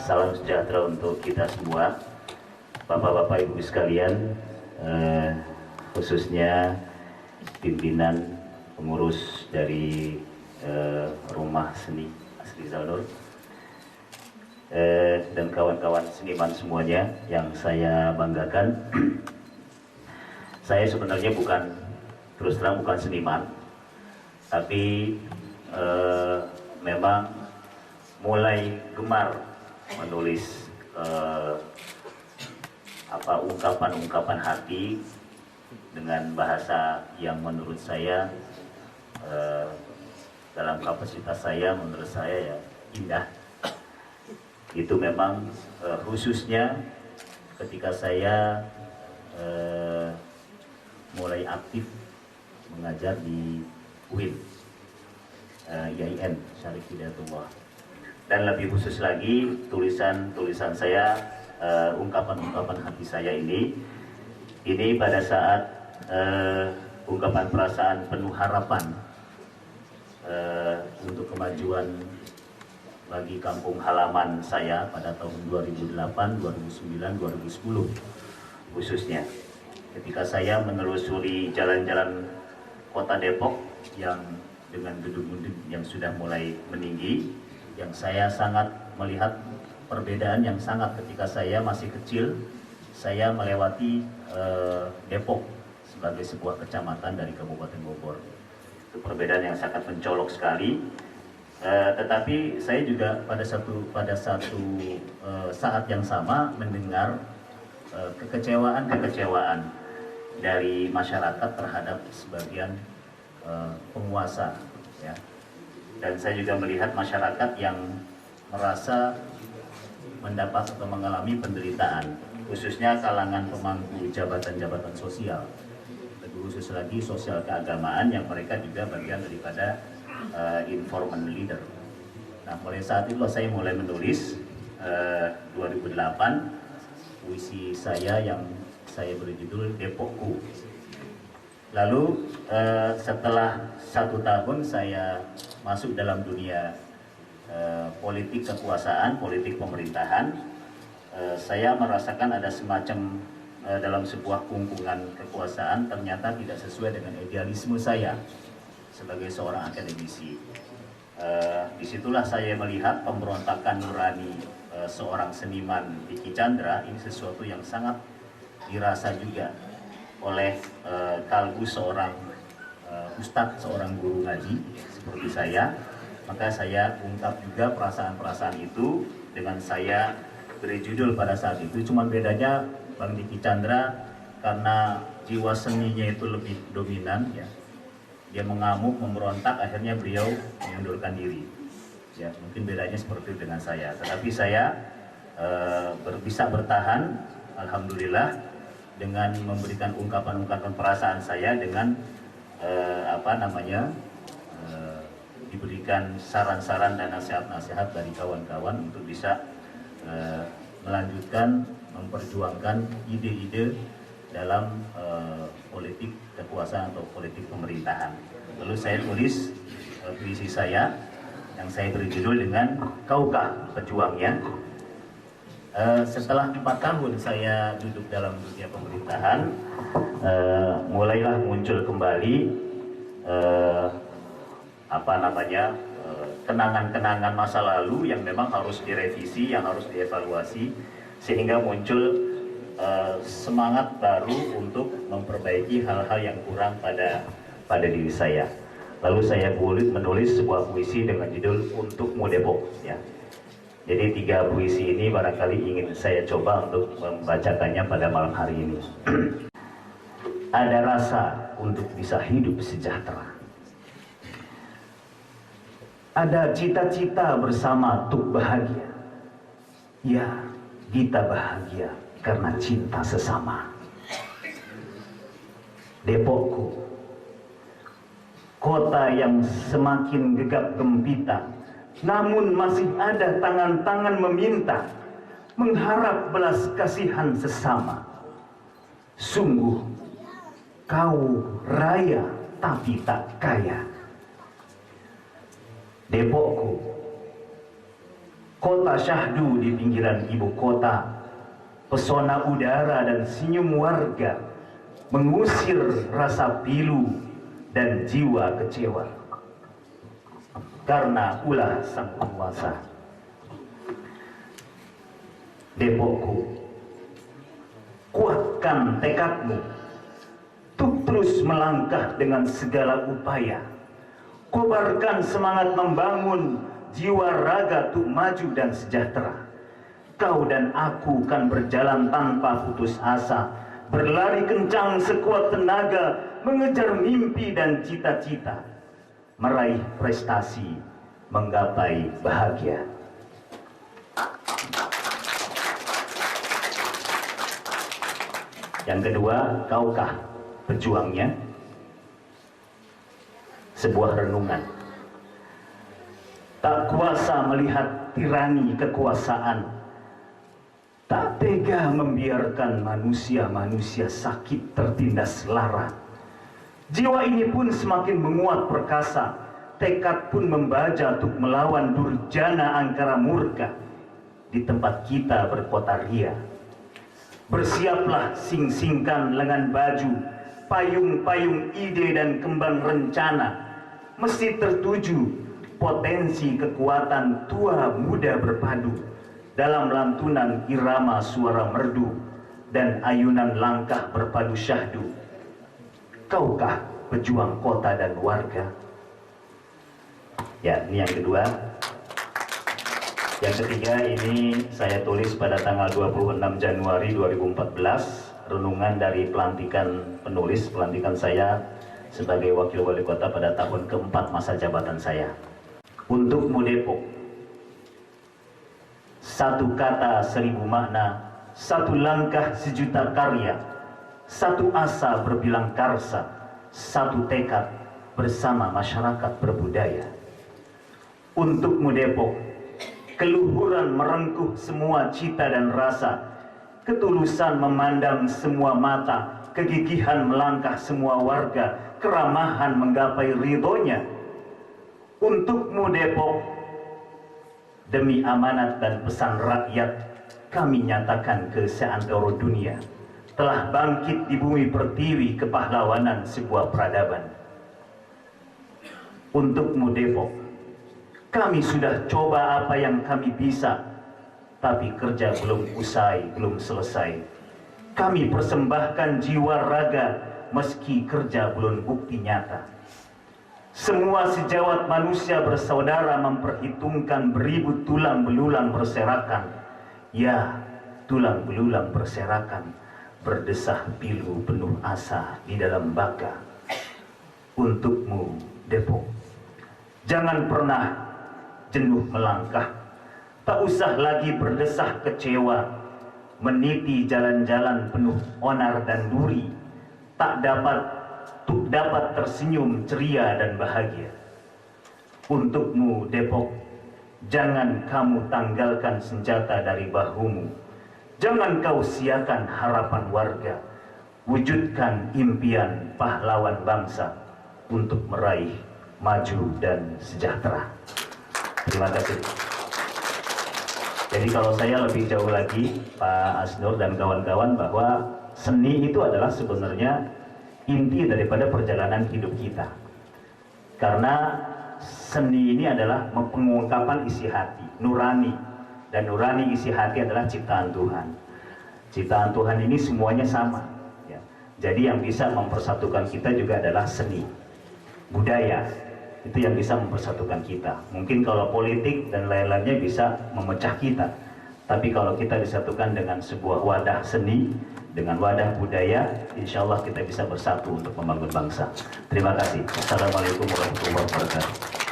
salam sejahtera untuk kita semua, Bapak-bapak Ibu sekalian, khususnya pimpinan pengurus dari Rumah Seni Asri Zalnur dan kawan-kawan seniman semuanya yang saya banggakan. Saya sebenarnya terus terang bukan seniman, tapi memang mulai gemar menulis ungkapan-ungkapan hati dengan bahasa yang menurut saya dalam kapasitas saya, menurut saya ya indah. Itu memang khususnya ketika saya mulai aktif mengajar di UIN, IAIN Syarif Hidayatullah. Dan lebih khusus lagi tulisan saya, ungkapan-ungkapan hati saya ini pada saat ungkapan perasaan penuh harapan untuk kemajuan bagi kampung halaman saya pada tahun 2008, 2009, 2010 khususnya. Ketika saya menelusuri jalan-jalan kota Depok yang dengan gedung-gedung yang sudah mulai meninggi, yang saya sangat melihat perbedaan yang sangat ketika saya masih kecil, saya melewati Depok sebagai sebuah kecamatan dari Kabupaten Bogor. Itu perbedaan yang sangat mencolok sekali. Tetapi saya juga pada satu saat yang sama mendengar kekecewaan dari masyarakat terhadap sebagian penguasa, ya. Dan saya juga melihat masyarakat yang merasa mendapat atau mengalami penderitaan, khususnya kalangan pemangku jabatan-jabatan sosial, lebih khusus lagi sosial keagamaan yang mereka juga bagian daripada informal leader. Nah, mulai saat itu saya mulai menulis 2008 puisi saya yang saya beri judul Depokku. Lalu setelah 1 tahun saya masuk dalam dunia politik kekuasaan, politik pemerintahan, saya merasakan ada semacam dalam sebuah kungkungan kekuasaan ternyata tidak sesuai dengan idealisme saya sebagai seorang akademisi. Disitulah saya melihat pemberontakan nurani seorang seniman Diki Chandra ini sesuatu yang sangat dirasa juga oleh kalbu seorang ustadz, seorang guru ngaji seperti saya. Maka saya ungkap juga perasaan-perasaan itu dengan saya beri judul pada saat itu. Cuman bedanya Bang Diki Chandra karena jiwa seninya itu lebih dominan, ya. Dia mengamuk, memberontak, akhirnya beliau mengundurkan diri. Ya, mungkin bedanya seperti itu dengan saya. Tetapi saya bisa bertahan, alhamdulillah, dengan memberikan ungkapan-ungkapan perasaan saya dengan diberikan saran-saran dan nasihat-nasihat dari kawan-kawan untuk bisa melanjutkan, memperjuangkan ide-ide dalam politik kekuasaan atau politik pemerintahan. Lalu saya tulis puisi saya yang saya beri judul dengan Kaukah Pejuangnya. Setelah 4 tahun saya duduk dalam dunia pemerintahan, mulailah muncul kembali kenangan-kenangan masa lalu yang memang harus direvisi, yang harus dievaluasi, sehingga muncul semangat baru untuk memperbaiki hal-hal yang kurang pada diri saya. Lalu saya menulis sebuah puisi dengan judul Untukmu Depok, ya. Jadi 3 puisi ini barangkali ingin saya coba untuk membacakannya pada malam hari ini. Ada rasa untuk bisa hidup sejahtera. Ada cita-cita bersama untuk bahagia. Ya, kita bahagia karena cinta sesama. Depokku, kota yang semakin gegap gempita, namun masih ada tangan-tangan meminta, mengharap belas kasihan sesama. Sungguh kau raya tapi tak kaya. Depokku, Kota syahdu di pinggiran ibu kota, pesona udara dan senyum warga mengusir rasa pilu dan jiwa kecewa. Karena ulah sang penguasa. Depokku, kuatkan tekadmu untuk terus melangkah dengan segala upaya. Kobarkan semangat membangun jiwa raga untuk maju dan sejahtera. Kau dan aku kan berjalan tanpa putus asa, berlari kencang sekuat tenaga, mengejar mimpi dan cita-cita, meraih prestasi, menggapai bahagia. Yang kedua, kaukah pejuangnya? Sebuah renungan. Tak kuasa melihat tirani kekuasaan, tak tega membiarkan manusia-manusia sakit tertindas lara. Jiwa ini pun semakin menguat perkasa, tekad pun membaja untuk melawan durjana angkara murka. Di tempat kita berkota ria, bersiaplah sing-singkan lengan baju, payung-payung ide dan kembang rencana, mesti tertuju potensi kekuatan tua muda berpadu dalam lantunan irama suara merdu dan ayunan langkah berpadu syahdu. Kaukah pejuang kota dan warga? Ya, ini yang kedua. Yang ketiga ini saya tulis pada tanggal 26 Januari 2014, renungan dari pelantikan penulis, pelantikan saya sebagai wakil wali kota pada tahun keempat masa jabatan saya. Untukmu Depok, satu kata seribu makna, satu langkah sejuta karya, satu asa berbilang karsa, satu tekad bersama masyarakat berbudaya. Untukmu Depok, keluhuran merengkuh semua cita dan rasa, ketulusan memandang semua mata, kegigihan melangkah semua warga, keramahan menggapai ridhonya. Untukmu Depok, demi amanat dan pesan rakyat, kami nyatakan ke seantero dunia, telah bangkit di bumi pertiwi kepahlawanan sebuah peradaban. Untukmu Depok, kami sudah coba apa yang kami bisa, tapi kerja belum usai, belum selesai. Kami persembahkan jiwa raga, meski kerja belum bukti nyata. Semua sejawat manusia bersaudara memperhitungkan beribu tulang belulang berserakan. Ya, tulang belulang berserakan, berdesah pilu penuh asa di dalam baka. Untukmu Depok, jangan pernah jenuh melangkah, tak usah lagi berdesah kecewa, meniti jalan-jalan penuh onar dan duri, tak dapat tersenyum ceria dan bahagia. Untukmu Depok, jangan kamu tanggalkan senjata dari bahumu, jangan kau siakan harapan warga, wujudkan impian pahlawan bangsa untuk meraih maju dan sejahtera. Terima kasih. Jadi kalau saya lebih jauh lagi, Pak Asnur dan kawan-kawan, bahwa seni itu adalah sebenarnya inti daripada perjalanan hidup kita. Karena seni ini adalah pengungkapan isi hati, nurani. Dan nurani isi hati adalah ciptaan Tuhan. Ciptaan Tuhan ini semuanya sama. Ya. Jadi yang bisa mempersatukan kita juga adalah seni, budaya. Itu yang bisa mempersatukan kita. Mungkin kalau politik dan lain-lainnya bisa memecah kita, tapi kalau kita disatukan dengan sebuah wadah seni, dengan wadah budaya, insya Allah kita bisa bersatu untuk membangun bangsa. Terima kasih. Assalamualaikum warahmatullahi wabarakatuh.